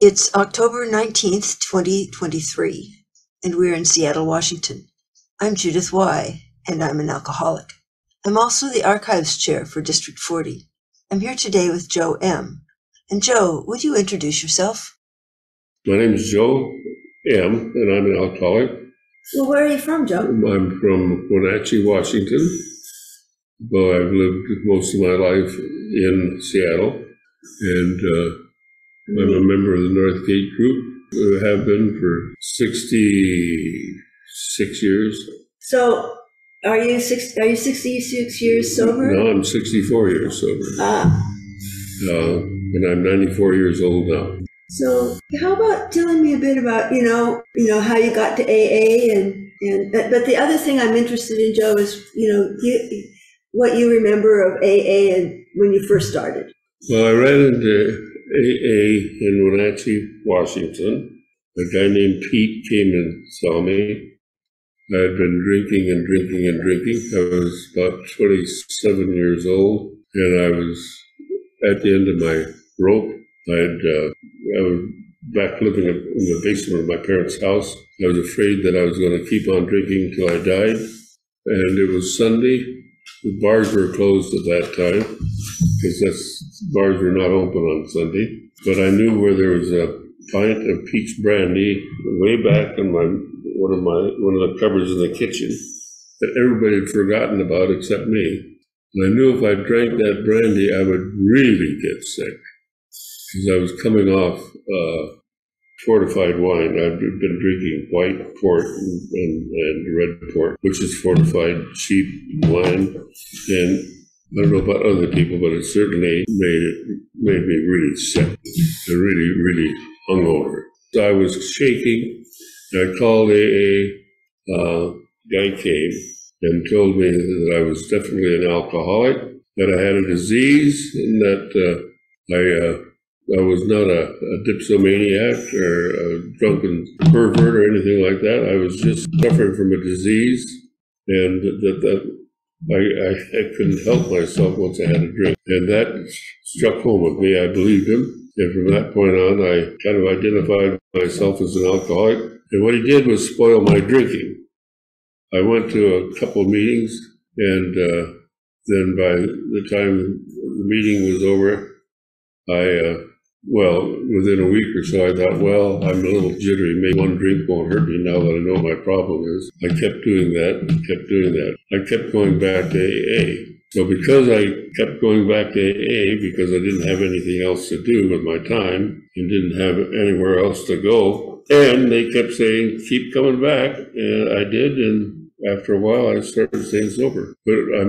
It's October 19th, 2023, and we're in Seattle, Washington. I'm Judith Y., and I'm an alcoholic. I'm also the Archives Chair for District 40. I'm here today with Joe M. And Joe, would you introduce yourself? My name is Joe M., and I'm an alcoholic. Well, where are you from, Joe? I'm from Wenatchee, Washington, though I've lived most of my life in Seattle, and I'm a member of the North Gate Group. I have been for 66 years. So, are you 66 years sober? No, I'm 64 years sober. And I'm 94 years old now. So, how about telling me a bit about, how you got to AA but the other thing I'm interested in, Joe, is, what you remember of AA and when you first started. Well, I ran into AA in Wenatchee, Washington. A guy named Pete came and saw me. I had been drinking and drinking and drinking. I was about 27 years old, and I was at the end of my rope. I was back living in the basement of my parents' house. I was afraid that I was going to keep on drinking until I died. And it was Sunday. The bars were closed at that time because bars were not open on Sunday. But I knew where there was a pint of peach brandy way back in one of the cupboards in the kitchen that everybody had forgotten about except me. And I knew if I drank that brandy, I would really get sick because I was coming off fortified wine. I've been drinking white port and red port, which is fortified cheap wine. And I don't know about other people, but it certainly made me really sick and really, really hungover. So I was shaking. I called AA. Guy came and told me that I was definitely an alcoholic, that I had a disease, and that I was not a dipsomaniac or a drunken pervert or anything like that. I was just suffering from a disease, and that I couldn't help myself once I had a drink. And that struck home with me. I believed him. And from that point on, I kind of identified myself as an alcoholic. And what he did was spoil my drinking. I went to a couple of meetings, and then by the time the meeting was over, within a week or so, I thought, well, I'm a little jittery. Maybe one drink won't hurt me now that I know what my problem is. I kept doing that. I kept going back to AA. So because I kept going back to AA, because I didn't have anything else to do with my time and didn't have anywhere else to go, and they kept saying, keep coming back, and I did, and after a while, I started staying sober. But I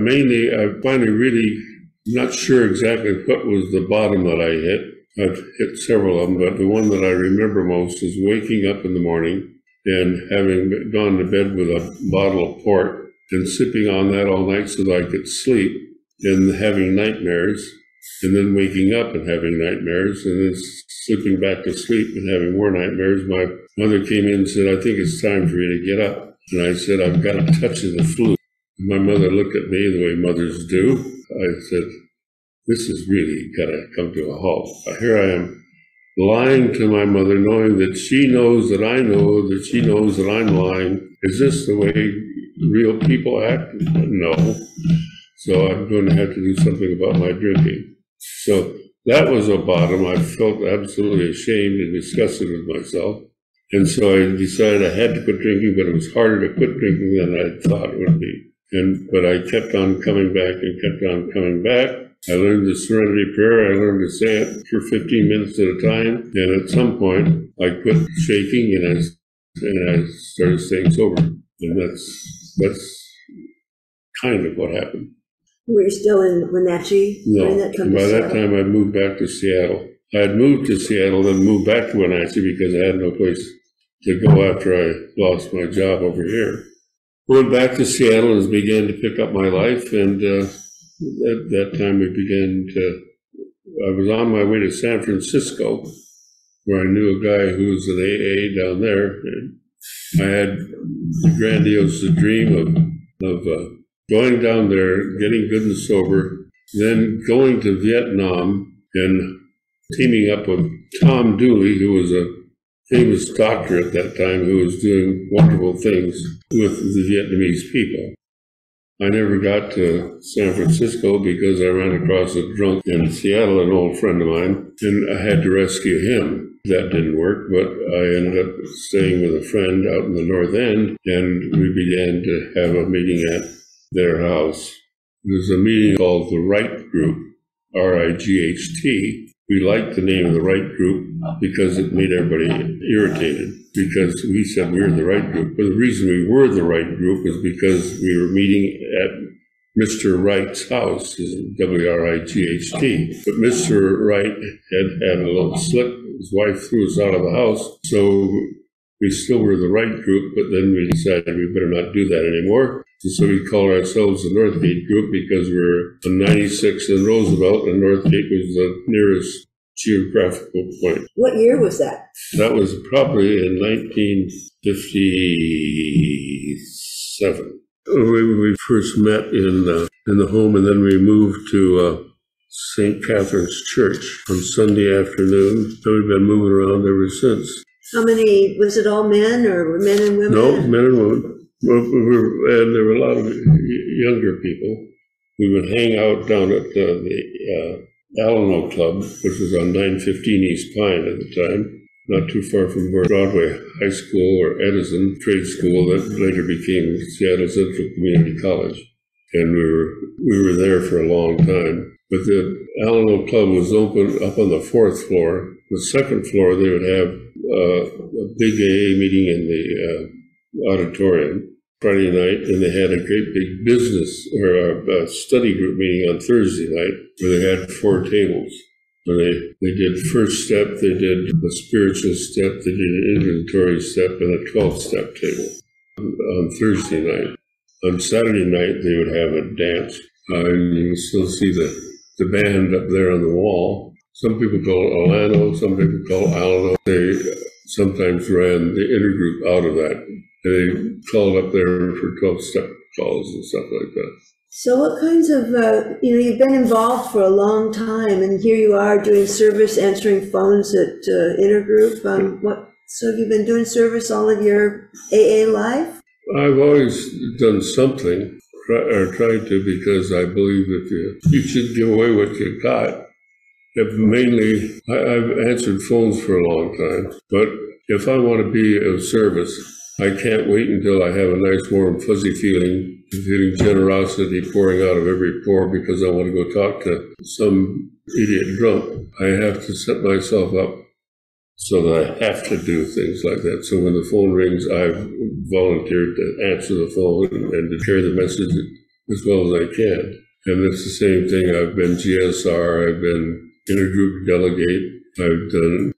finally really not sure exactly what was the bottom that I hit. I've hit several of them, but the one that I remember most is waking up in the morning and having gone to bed with a bottle of port and sipping on that all night so that I could sleep and having nightmares, and then waking up and having nightmares, and then slipping back to sleep and having more nightmares. My mother came in and said, I think it's time for you to get up. And I said, I've got a touch of the flu. And my mother looked at me the way mothers do. I said, this is really got to come to a halt. Here I am lying to my mother, knowing that she knows that I know that she knows that I'm lying. Is this the way real people act? No. So I'm going to have to do something about my drinking. So that was a bottom. I felt absolutely ashamed and disgusted with myself. And so I decided I had to quit drinking, but it was harder to quit drinking than I thought it would be. But I kept on coming back and kept on coming back. I learned the Serenity Prayer. I learned to say it for 15 minutes at a time. And at some point, I quit shaking and I started staying sober. And that's kind of what happened. Were you still in Wenatchee? No. By that time, I moved back to Seattle. I had moved to Seattle, then moved back to Wenatchee because I had no place to go after I lost my job over here. Went back to Seattle and began to pick up my life, and at that time I was on my way to San Francisco, where I knew a guy who was an AA down there, and I had the grandiose dream of going down there, getting good and sober, then going to Vietnam and teaming up with Tom Dooley, who was a famous doctor at that time, who was doing wonderful things with the Vietnamese people. I never got to San Francisco because I ran across a drunk in Seattle, an old friend of mine, and I had to rescue him. That didn't work, but I ended up staying with a friend out in the North End, and we began to have a meeting at their house. It was a meeting called the Right Group, RIGHT. We liked the name of the Right Group because it made everybody irritated, because we said we were the Right Group. But the reason we were the Right Group is because we were meeting at Mr. Wright's house, WRIGHT. But Mr. Wright had a little slip. His wife threw us out of the house, so we still were the Right Group, but then we decided we better not do that anymore. And so we called ourselves the Northgate Group because we were on 96 and Roosevelt, and Northgate was the nearest geographical point. What year was that? That was probably in 1957. We first met in the home, and then we moved to St. Catherine's Church on Sunday afternoon. So we've been moving around ever since. How many, was it all men or men and women? No, men and women. And there were a lot of younger people. We would hang out down at the Alano Club, which was on 915 East Pine at the time, not too far from where Broadway High School or Edison Trade School that later became Seattle Central Community College. And we were there for a long time. But the Alano Club was open up on the 4th floor. The 2nd floor, they would have a big AA meeting in the auditorium Friday night, and they had a great big business or a study group meeting on Thursday night where they had 4 tables. So they did first step, they did a spiritual step, they did an inventory step, and a 12-step table on Thursday night. On Saturday night, they would have a dance, and you can still see the band up there on the wall. Some people call it Alano, some people call it Alano. They sometimes ran the intergroup out of that. They called up there for 12-step calls and stuff like that. So what kinds of, you've been involved for a long time, and here you are doing service, answering phones at intergroup. So have you been doing service all of your AA life? I've always done something, or tried to, because I believe if you should give away what you got. Mainly, I've answered phones for a long time, but if I want to be of service, I can't wait until I have a nice, warm, fuzzy feeling generosity pouring out of every pore because I want to go talk to some idiot drunk. I have to set myself up so that I have to do things like that. So when the phone rings, I've volunteered to answer the phone and to carry the message as well as I can. And it's the same thing. I've been GSR, I've been intergroup delegate. I've done,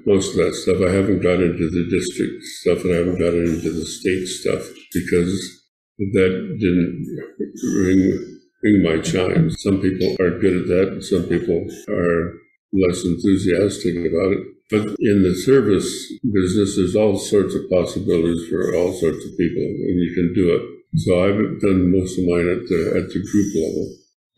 most of that stuff. I haven't got into the district stuff, and I haven't got into the state stuff because that didn't ring my chimes. Some people are good at that, and some people are less enthusiastic about it. But in the service business, there's all sorts of possibilities for all sorts of people, and you can do it. So I've done most of mine at the group level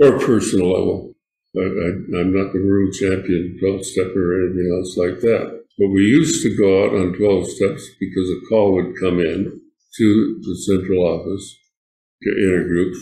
or personal level. I'm not the world champion 12-stepper or anything else like that. But we used to go out on 12 steps because a call would come in to the central office, to intergroup,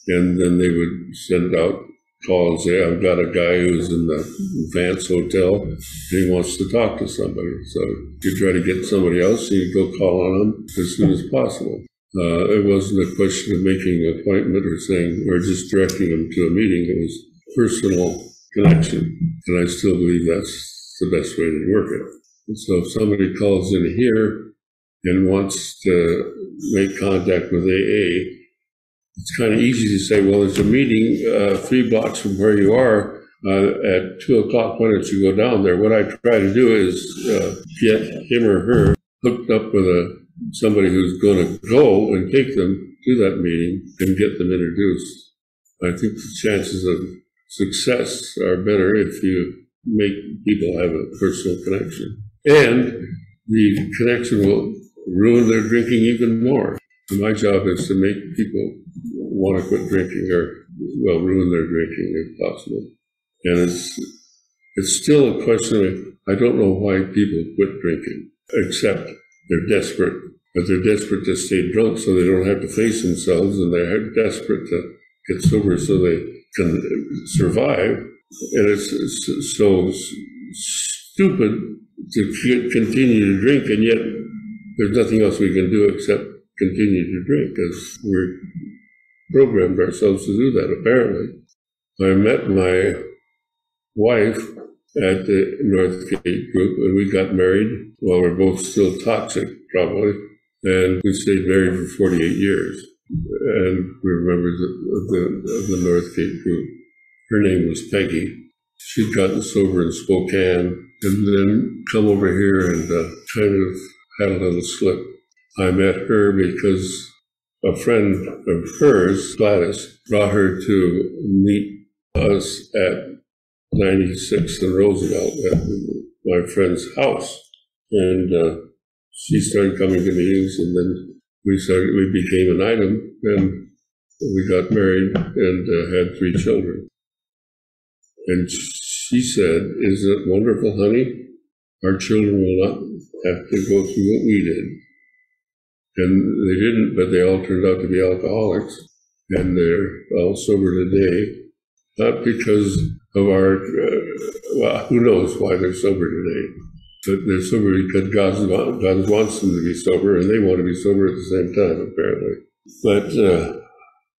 and then they would send out calls. Say, I've got a guy who's in the Vance Hotel, and he wants to talk to somebody. So you try to get somebody else, and you go call on them as soon as possible. It wasn't a question of making an appointment or saying, or just directing them to a meeting. It was personal connection, and I still believe that's the best way to work it. And so if somebody calls in here and wants to make contact with AA, it's kind of easy to say, well, there's a meeting 3 blocks from where you are at 2 o'clock. Why don't you go down there? What I try to do is get him or her hooked up with somebody who's going to go and take them to that meeting and get them introduced. I think the chances of success are better if you make people have a personal connection. And the connection will ruin their drinking even more. And my job is to make people want to quit drinking or, ruin their drinking if possible. And it's still a question of, I don't know why people quit drinking, except they're desperate. But they're desperate to stay drunk so they don't have to face themselves, and they're desperate to get sober so they can survive. And it's so stupid to continue to drink, and yet there's nothing else we can do except continue to drink, because we're programmed ourselves to do that, apparently. I met my wife at the Northgate group, and we got married while we're both still toxic, probably. And we stayed married for 48 years. And we were members of the Northgate group. Her name was Peggy. She'd gotten sober in Spokane and then come over here and kind of had a little slip. I met her because a friend of hers, Gladys, brought her to meet us at 96th and Roosevelt at my friend's house. And she started coming to meetings, and then we became an item, and we got married and had 3 children. And she said, "Isn't it wonderful, honey? Our children will not have to go through what we did." And they didn't, but they all turned out to be alcoholics, and they're all sober today. Not because of our, well, who knows why they're sober today. But they're sober because God wants them to be sober, and they want to be sober at the same time, apparently. But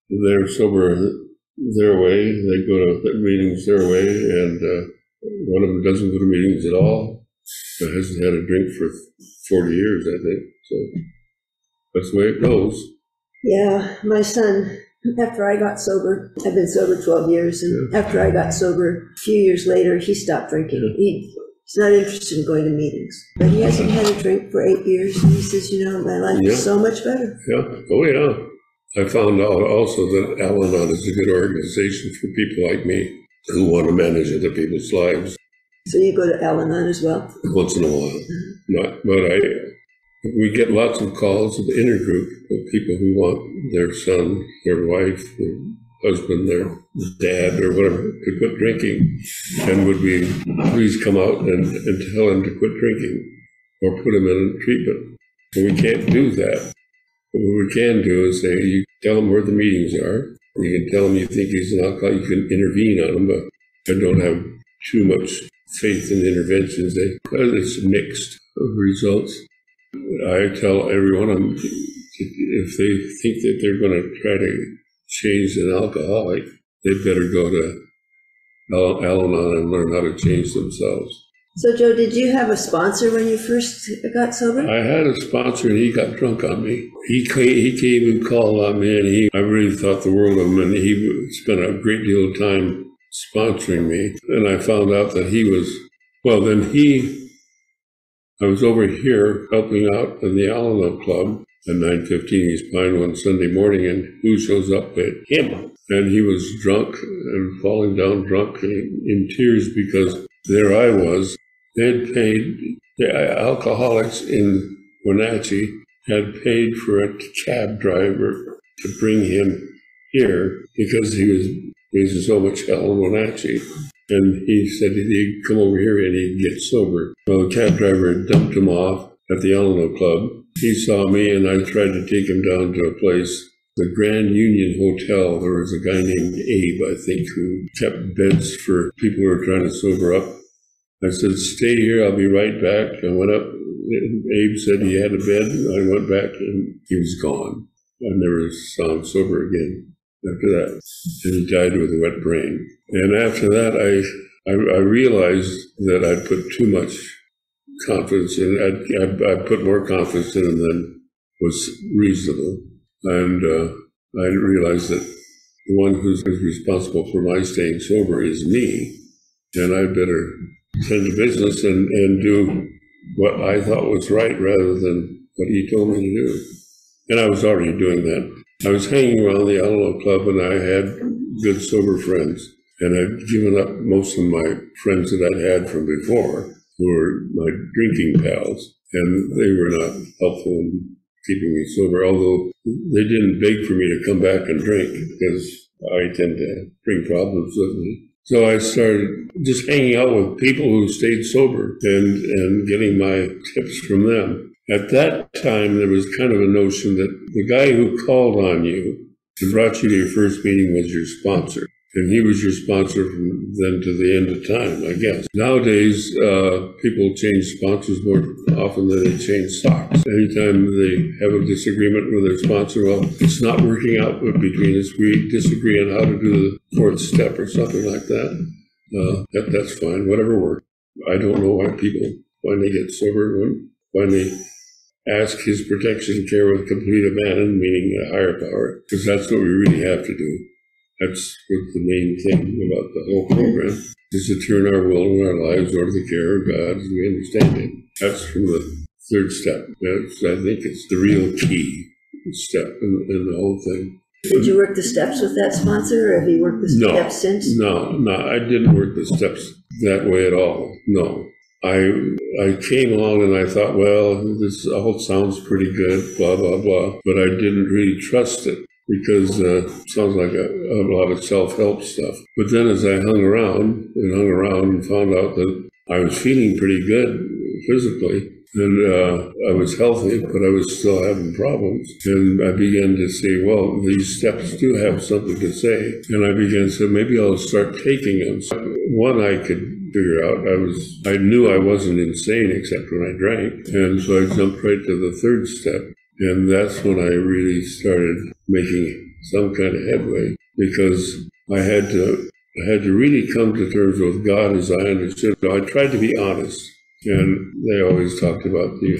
they're sober their way. They go to meetings their way, and one of them doesn't go to meetings at all. But hasn't had a drink for 40 years, I think. So that's the way it goes. Yeah, my son, after I got sober, I've been sober 12 years, and after I got sober, a few years later, he stopped drinking. He's not interested in going to meetings, but he hasn't had a drink for 8 years, and he says, my life is so much better. Yeah, oh yeah. I found out also that Al-Anon is a good organization for people like me who want to manage other people's lives. So you go to Al-Anon as well? Once in a while. But we get lots of calls of the inner group of people who want their son, their wife, their husband, their dad, or whatever, to quit drinking. And would we please come out and tell him to quit drinking or put him in treatment? And we can't do that. But what we can do is say, you tell him where the meetings are. You can tell him you think he's an alcoholic. You can intervene on him, but I don't have too much faith in interventions. It's mixed results. I tell everyone, if they think that they're going to try to change an alcoholic, they better go to Al-Anon and learn how to change themselves. So, Joe, did you have a sponsor when you first got sober? I had a sponsor, and he got drunk on me. He came and called on me, and I really thought the world of him, and he spent a great deal of time sponsoring me. And I found out that he was, I was over here helping out in the Alamo Club at 9:15 East Pine one Sunday morning, and who shows up but him? And he was drunk and falling down drunk and in tears because there I was. They had paid, the alcoholics in Wenatchee had paid for a cab driver to bring him here because he was raising so much hell in Wenatchee. And he said he'd come over here and he'd get sober. Well, the cab driver had dumped him off at the Alamo Club. He saw me, and I tried to take him down to a place, the Grand Union Hotel. There was a guy named Abe, I think, who kept beds for people who were trying to sober up. I said, "Stay here, I'll be right back." I went up, and Abe said he had a bed. I went back, and he was gone. I never saw him sober again after that. And he died with a wet brain. And after that, I realized that I'd put too much confidence in. I put more confidence in him than was reasonable. And I realized that the one who's responsible for my staying sober is me. And I'd better tend to business and do what I thought was right rather than what he told me to do. And I was already doing that. I was hanging around the Alamo Club, and I had good sober friends. And I'd given up most of my friends that I'd had from before, who were my drinking pals. And they were not helpful in keeping me sober, although they didn't beg for me to come back and drink, because I tend to bring problems with me. So I started just hanging out with people who stayed sober and getting my tips from them. At that time, there was kind of a notion that the guy who called on you and brought you to your first meeting was your sponsor. And he was your sponsor from then to the end of time, I guess. Nowadays, people change sponsors more often than they change stocks. Anytime they have a disagreement with their sponsor, well, it's not working out between us. We disagree on how to do the fourth step or something like that. That's fine, whatever works. I don't know why people, when they get sober, when they ask his protection care with complete abandon, meaning a higher power, because that's what we really have to do. That's what the main thing about the whole program is, to turn our will and our lives over to the care of God as we understand Him. That's from the third step. I think it's the real key step in the whole thing. Did you work the steps with that sponsor, or have you worked the steps since? No, I didn't work the steps that way at all. No. I came along and I thought, well, this all sounds pretty good, blah, blah, blah, but I didn't really trust it because it sounds like a lot of self-help stuff. But then as I hung around and found out that I was feeling pretty good physically, and I was healthy, but I was still having problems. And I began to say, well, these steps do have something to say. And I began to say, maybe I'll start taking them. So one I could figure out, I knew I wasn't insane except when I drank. And so I jumped right to the third step. And that's when I really started making some kind of headway, because I had to really come to terms with God as I understood. I tried to be honest. And they always talked about the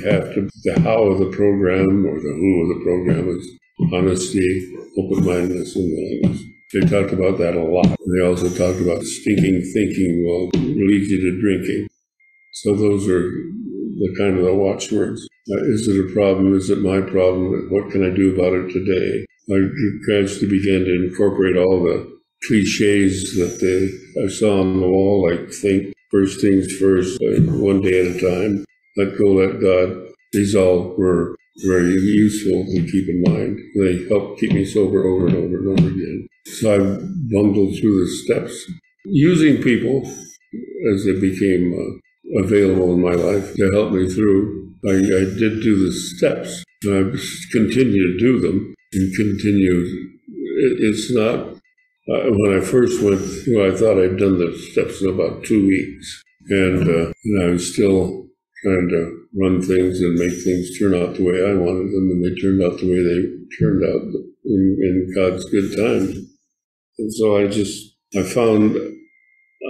how of the program or the who of the program is honesty, open-mindedness, and willingness. They talked about that a lot. They also talked about stinking thinking will lead you to drinking. So those are the kind of the watchwords. Is it a problem? Is it my problem? What can I do about it today? I gradually began to incorporate all the cliches that I saw on the wall, like think, first things first, one day at a time, let go, let God. These all were very useful to keep in mind. They helped keep me sober over and over and over again. So I bundled through the steps, using people as they became available in my life to help me through. I did do the steps, and I continue to do them and continue. It's not. When I first went through, I thought I'd done the steps in about 2 weeks, and I was still trying to run things and make things turn out the way I wanted them, and they turned out the way they turned out in God's good time. And so I found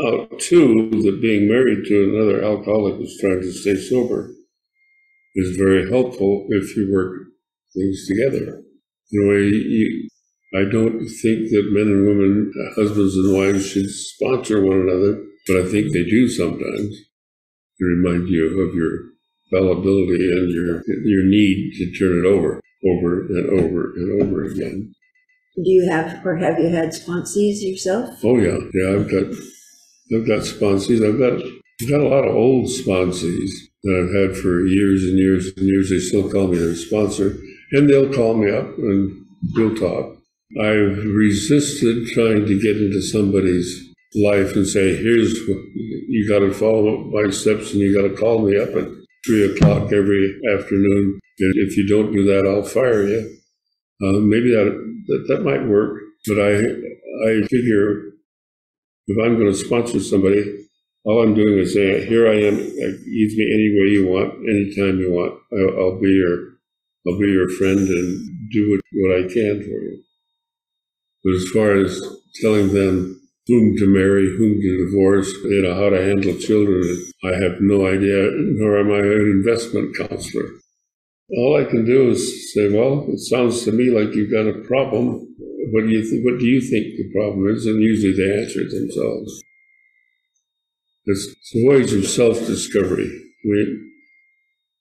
out, too, that being married to another alcoholic who's trying to stay sober is very helpful if you work things together. I don't think that men and women, husbands and wives, should sponsor one another, but I think they do sometimes to remind you of your fallibility and your need to turn it over and over and over again. Do you have, or have you had sponsees yourself? Oh yeah, I've got sponsees. I've got a lot of old sponsees that I've had for years and years and years. They still call me their sponsor, and they'll call me up and we'll talk. I've resisted trying to get into somebody's life and say, here's what, you got to follow my steps and you got to call me up at 3 o'clock every afternoon. And if you don't do that, I'll fire you. Maybe that might work, but I figure if I'm going to sponsor somebody, all I'm doing is saying, here I am, use me any way you want, anytime you want. I'll be your friend and do what I can for you. But as far as telling them whom to marry, whom to divorce, how to handle children, I have no idea, nor am I an investment counselor. All I can do is say, well, it sounds to me like you've got a problem. What do you think the problem is? And usually they answer it themselves. It's ways of self-discovery.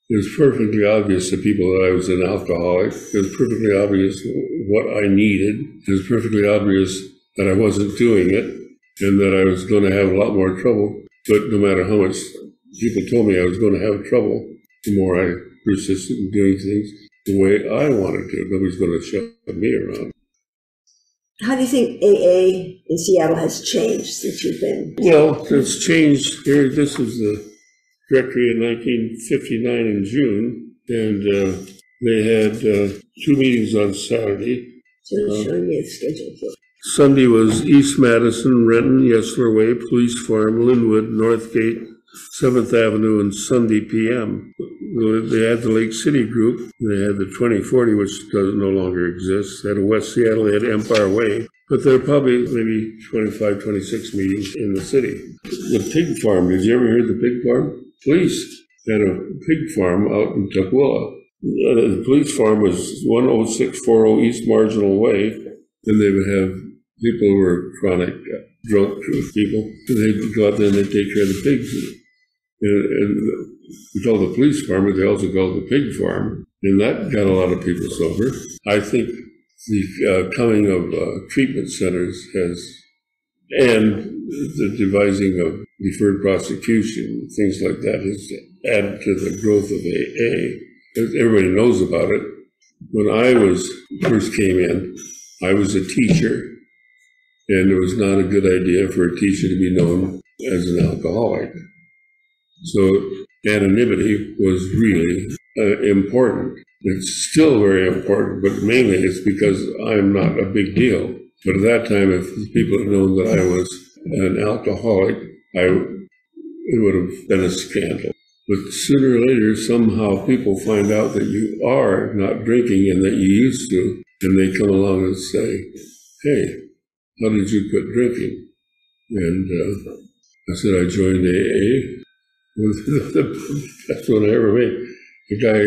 It was perfectly obvious to people that I was an alcoholic. It was perfectly obvious what I needed. It was perfectly obvious that I wasn't doing it and that I was going to have a lot more trouble. But no matter how much people told me I was going to have trouble, the more I persisted in doing things the way I wanted to. Nobody's going to shove me around. How do you think AA in Seattle has changed since you've been? Well, it's changed here. This was the directory in 1959 in June, and they had 2 meetings on Saturday. So showing me the schedule for. Sunday was East Madison, Renton, Yesler Way, Police Farm, Linwood, Northgate, 7th Avenue, and Sunday p.m. They had the Lake City group. They had the 2040, which does no longer exist. They had a West Seattle. They had Empire Way. But there are probably maybe 25, 26 meetings in the city. The pig farm, did you ever hear the pig farm? Police had a pig farm out in Tukwila. The police farm was 10640 East Marginal Way, and they would have people who were chronic drunk people. And they'd go out there and they'd take care of the pigs. And we call the police farm, but they also call it the pig farm. And that got a lot of people sober. I think the coming of treatment centers and the devising of deferred prosecution, things like that, has added to the growth of AA. Everybody knows about it. When I first came in, I was a teacher, and it was not a good idea for a teacher to be known as an alcoholic. So anonymity was really important. It's still very important, but mainly it's because I'm not a big deal. But at that time, if people had known that I was an alcoholic, it would have been a scandal. But sooner or later, somehow people find out that you are not drinking and that you used to, and they come along and say, hey, how did you quit drinking? And I said, I joined AA. The best one I ever made. The guy,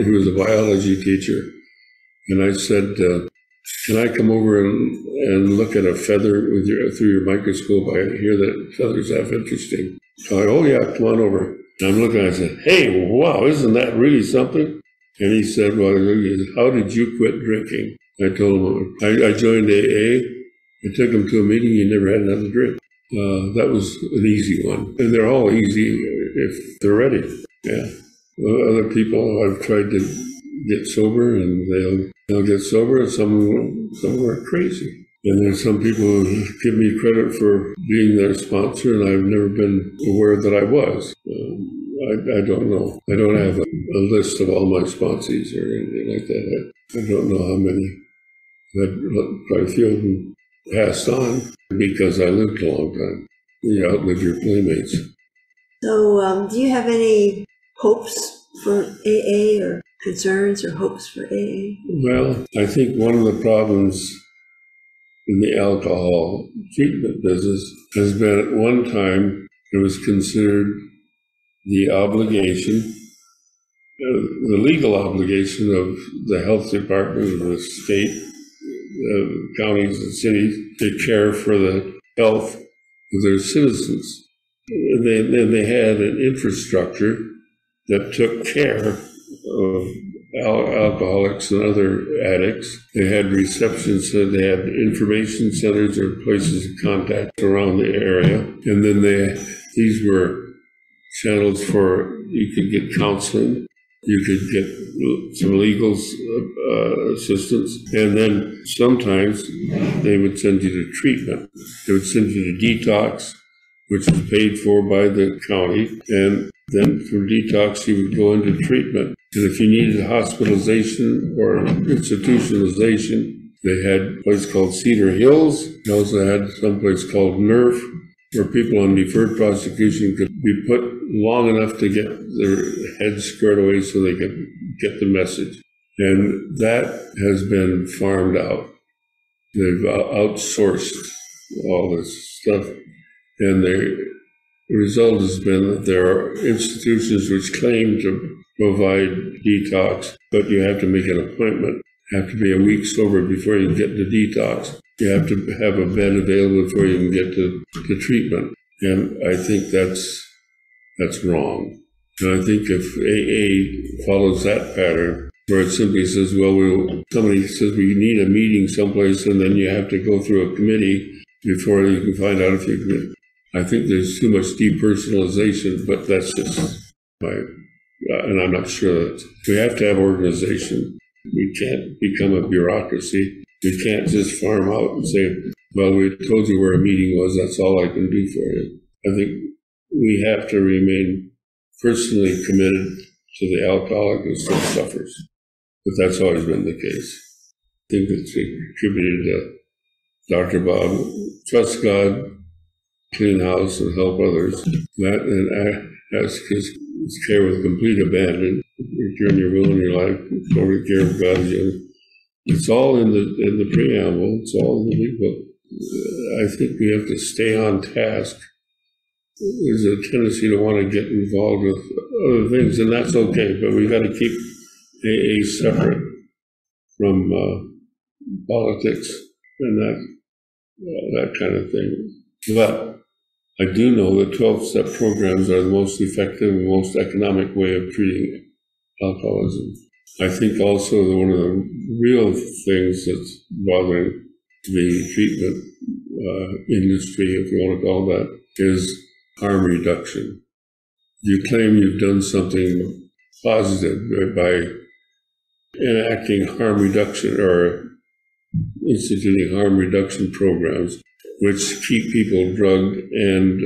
he was a biology teacher, and I said, can I come over and look at a feather through your microscope? I hear that feathers are interesting. So oh yeah, come on over. And I'm looking, I said, hey, wow, isn't that really something? And he said, well, how did you quit drinking? I told him, I joined AA. I took him to a meeting, he never had another drink. That was an easy one. And they're all easy if they're ready. Yeah. Other people have tried to get sober, and they'll get sober, and some are crazy. And there's some people who give me credit for being their sponsor, and I've never been aware that I was. I don't know. I don't have a list of all my sponsees or anything like that. I don't know how many. Quite a few of them passed on because I lived a long time. You outlive your playmates. So do you have any hopes for AA or concerns or hopes for AA? Well, I think one of the problems in the alcohol treatment business has been at one time it was considered the obligation, the legal obligation of the health department of the state, counties and cities to care for the health of their citizens. And they had an infrastructure that took care of alcoholics and other addicts. They had reception centers, they had information centers or places of contact around the area. And then these were channels for, you could get counseling, you could get some legal assistance, and then sometimes they would send you to treatment. They would send you to detox, which was paid for by the county, and then from detox you would go into treatment. And if you needed hospitalization or institutionalization, they had a place called Cedar Hills. They also had some place called NERF, where people on deferred prosecution could be put long enough to get their heads squared away so they could get the message. And that has been farmed out. They've outsourced all this stuff. And the result has been that there are institutions which claim to provide detox, but you have to make an appointment. You have to be a week sober before you can get to detox. You have to have a bed available before you can get to treatment. And I think that's wrong. And I think if AA follows that pattern, where it simply says, well, somebody says we need a meeting someplace, and then you have to go through a committee before you can find out if you can. I think there's too much depersonalization, but that's just and I'm not sure that we have to have organization. We can't become a bureaucracy. We can't just farm out and say, well, we told you where a meeting was, that's all I can do for you. I think we have to remain personally committed to the alcoholic who still suffers. But that's always been the case. I think it's attributed to Dr. Bob, trust God, clean house, and help others. That and ask his care with complete abandon. If you're in your will in your life, totally care of God's you. It's all in the preamble. It's all in the big book. I think we have to stay on task. There's a tendency to want to get involved with other things, and that's okay, but we've got to keep AA separate from politics and that kind of thing. But I do know that 12-step programs are the most effective and most economic way of treating alcoholism. I think also that one of the real things that's bothering the treatment industry, if you want to call that, is harm reduction. You claim you've done something positive by enacting harm reduction or instituting harm reduction programs, which keep people drugged and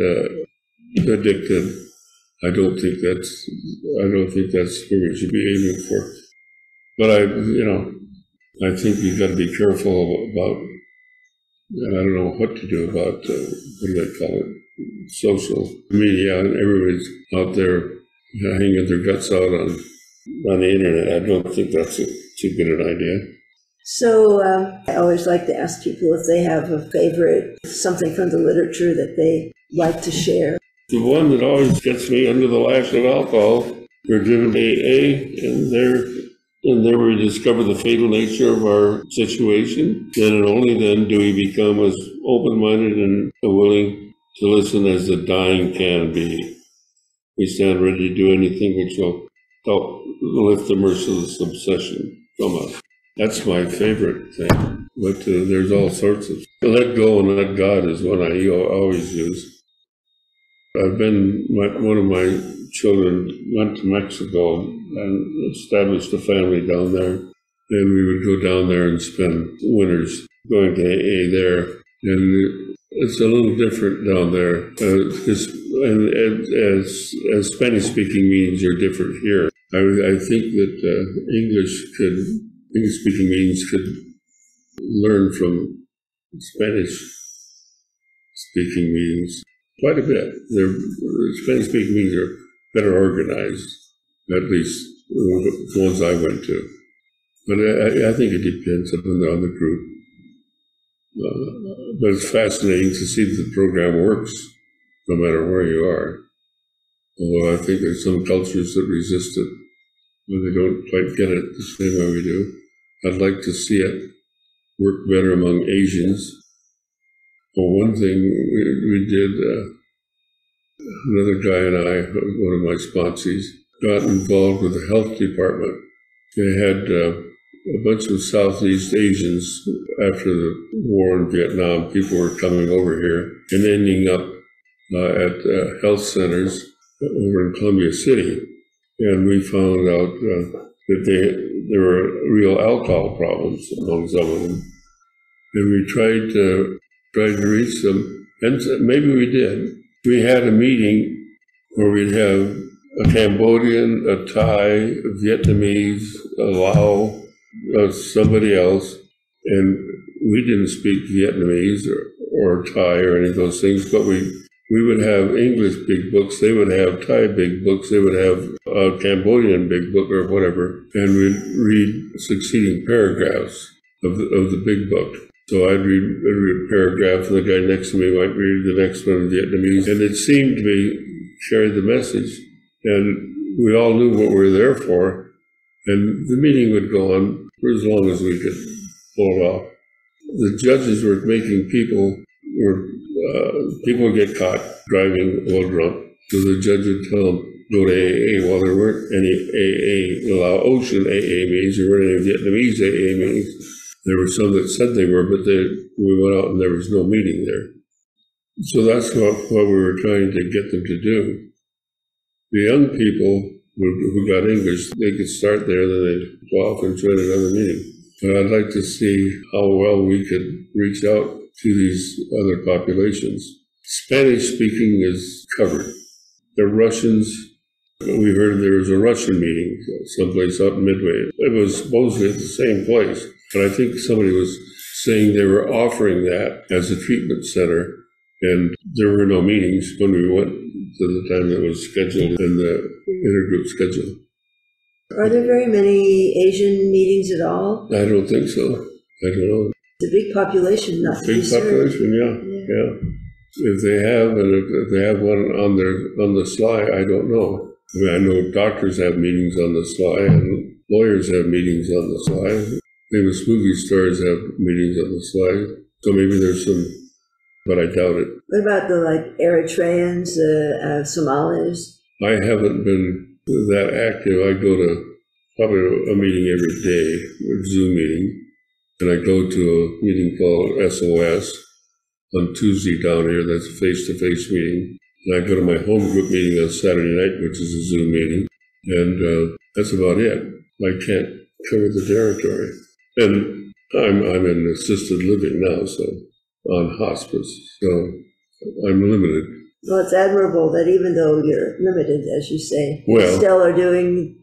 addicted. I don't think that's what we should be aiming for. But I think you've got to be careful about. I don't know what to do about what do they call it? Social media, and everybody's out there hanging their guts out on the internet. I don't think that's too good an idea. So I always like to ask people if they have a favorite, something from the literature that they like to share. The one that always gets me under the lash of alcohol, we're given AA, and there we discover the fatal nature of our situation. Then and only then do we become as open-minded and willing to listen as the dying can be. We stand ready to do anything which will help lift the merciless obsession from us. That's my favorite thing. But there's all sorts of. Let go and let God is one I always use. One of my children went to Mexico and established a family down there. And we would go down there and spend winters going to AA there. And it's a little different down there. As Spanish-speaking meetings are different here. I think that English-speaking meetings could learn from Spanish-speaking meetings quite a bit. Spanish-speaking meetings are better organized, at least the ones I went to. But I think it depends on the group. But it's fascinating to see that the program works, no matter where you are. Although I think there's some cultures that resist it, when they don't quite get it the same way we do. I'd like to see it work better among Asians. Well, one thing we did, another guy and I, one of my sponsees, got involved with the health department. They had a bunch of Southeast Asians after the war in Vietnam. People were coming over here and ending up at health centers over in Columbia City. And we found out that there were real alcohol problems among some of them. And we tried to reach them, and maybe we did. We had a meeting where we'd have a Cambodian, a Thai, a Vietnamese, a Lao, somebody else, and we didn't speak Vietnamese or Thai or any of those things, but we would have English big books, they would have Thai big books, they would have a Cambodian big book or whatever, and we'd read succeeding paragraphs of the big book. So I'd read a paragraph, and the guy next to me might read the next one in Vietnamese, and it seemed to be carried the message, and we all knew what we were there for, and the meeting would go on for as long as we could pull it off. The judges were making people would get caught driving while drunk, so the judge would tell them, go to AA. Well, there weren't any AA, Laotian AA meetings, there weren't any Vietnamese AA meetings. There were some that said they were, but we went out and there was no meeting there. So that's what we were trying to get them to do. The young people who got English, they could start there, then they'd go off and join another meeting. But I'd like to see how well we could reach out to these other populations. Spanish-speaking is covered. The Russians, we heard there was a Russian meeting someplace out in Midway. It was supposedly at the same place, but I think somebody was saying they were offering that as a treatment center, and there were no meetings when we went to the time that was scheduled in the intergroup schedule. Are there very many Asian meetings at all? I don't think so. I don't know. It's a big population, not to be Big population, yeah. If they have, and if they have one on the sly, I don't know. I mean, I know doctors have meetings on the sly, and lawyers have meetings on the sly. Famous movie stars have meetings on the sly. So maybe there's some, but I doubt it. What about the Eritreans, Somalis? I haven't been that active. I go to probably a meeting every day, a Zoom meeting, and I go to a meeting called SOS on Tuesday down here. That's a face-to-face meeting. And I go to my home group meeting on Saturday night, which is a Zoom meeting, and that's about it. I can't cover the territory. And I'm in assisted living now, so on hospice, so I'm limited. Well, it's admirable that even though you're limited, as you say, you still are doing.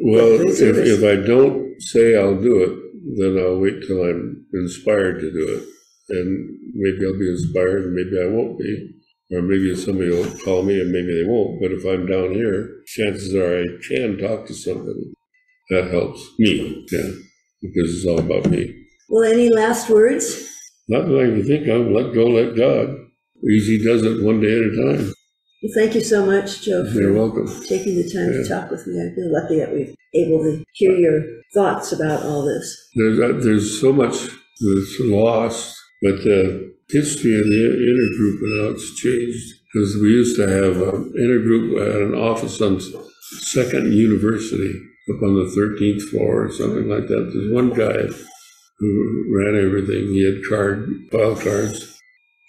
Well, if I don't say I'll do it, then I'll wait till I'm inspired to do it. And maybe I'll be inspired and maybe I won't be. Or maybe somebody will call me and maybe they won't. But if I'm down here, chances are I can talk to somebody. That helps me, because it's all about me. Well, any last words? Not that I can think of. Let go, let God. Easy does it one day at a time. Well, thank you so much, Joe, for You're welcome. taking the time to talk with me. I feel lucky that we're able to hear your thoughts about all this. There's so much that's lost, but the history of the intergroup now it's changed. Because we used to have an intergroup at an office on 2nd University up on the 13th floor or something like that. There's one guy who ran everything. He had file cards.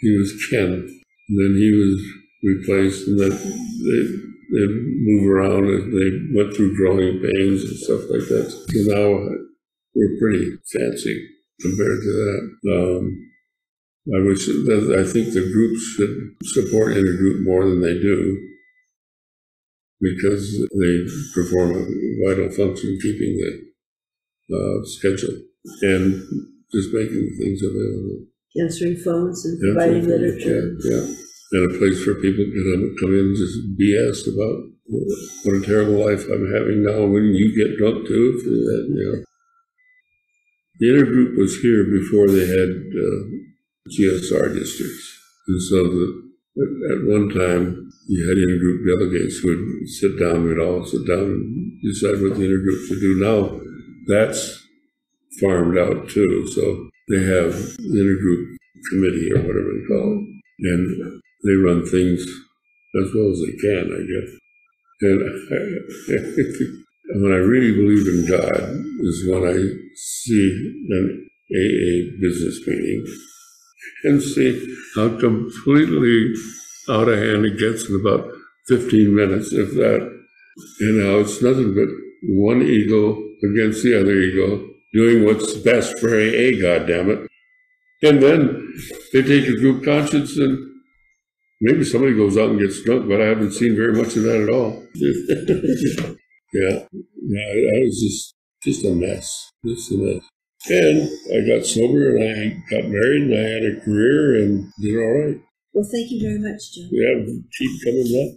He was Ken, and then he was replaced, and then they move around and they went through growing pains and stuff like that. So now we're pretty fancy compared to that. I think the groups should support intergroup more than they do because they perform a vital function keeping the schedule and just making things available. Answering phones and providing literature. Yeah. And a place for people to come in and just BS about what a terrible life I'm having now. When you get drunk too, The intergroup was here before they had GSR districts. And so at one time, you had intergroup delegates who would sit down, we'd all sit down and decide what the intergroup should do. Now, that's farmed out too. So they have the intergroup committee or whatever they call it, and they run things as well as they can, I guess. And when I really believe in God is when I see an AA business meeting and see how completely out of hand it gets in about 15 minutes, if that, and how it's nothing but one ego against the other ego, doing what's best for AA, goddammit. And then they take a group conscience and maybe somebody goes out and gets drunk, but I haven't seen very much of that at all. Yeah, I was just a mess, And I got sober and I got married and I had a career and did all right. Well, thank you very much, Joe. Yeah, keep coming back.